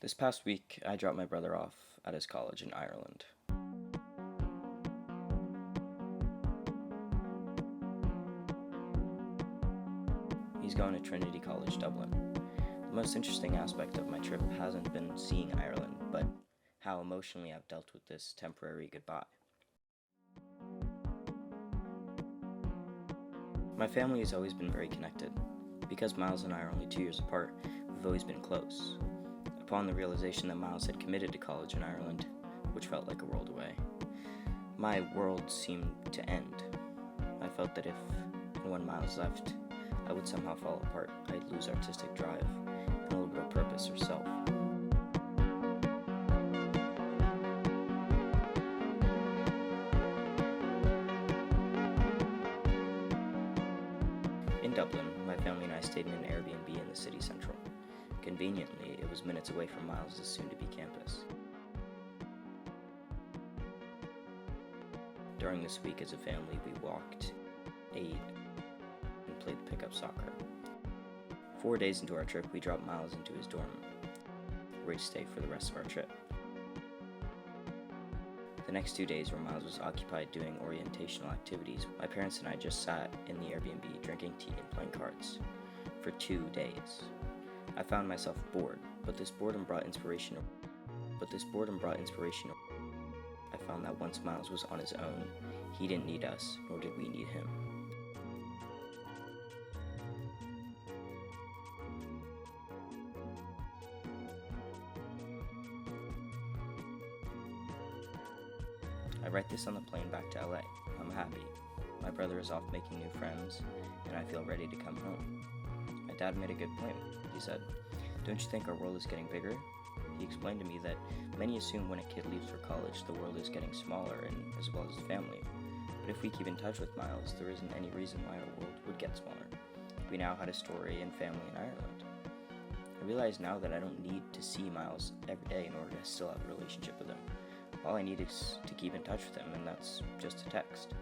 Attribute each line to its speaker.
Speaker 1: This past week, I dropped my brother off at his college in Ireland. He's going to Trinity College, Dublin. The most interesting aspect of my trip hasn't been seeing Ireland, but how emotionally I've dealt with this temporary goodbye. My family has always been very connected. Because Miles and I are only 2 years apart, we've always been close. Upon the realization that Miles had committed to college in Ireland, which felt like a world away, my world seemed to end. I felt that if and when Miles left, I would somehow fall apart. I'd lose artistic drive and a little bit of purpose or self. In Dublin, my family and I stayed in an Airbnb in the city central. Conveniently, it was minutes away from Miles' soon-to-be campus. During this week as a family, we walked, ate, and played pickup soccer. 4 days into our trip, we dropped Miles into his dorm, where he'd stay for the rest of our trip. The next 2 days where Miles was occupied doing orientational activities, my parents and I just sat in the Airbnb drinking tea and playing cards. For 2 days. I found myself bored, but this boredom brought inspiration. I found that once Miles was on his own, he didn't need us, nor did we need him. I write this on the plane back to LA. I'm happy. My brother is off making new friends, and I feel ready to come home. My dad made a good point. He said, "Don't you think our world is getting bigger?" He explained to me that many assume when a kid leaves for college, the world is getting smaller, and as well as his family. But if we keep in touch with Miles, there isn't any reason why our world would get smaller. We now had a story and family in Ireland. I realize now that I don't need to see Miles every day in order to still have a relationship with him. All I need is to keep in touch with him, and that's just a text.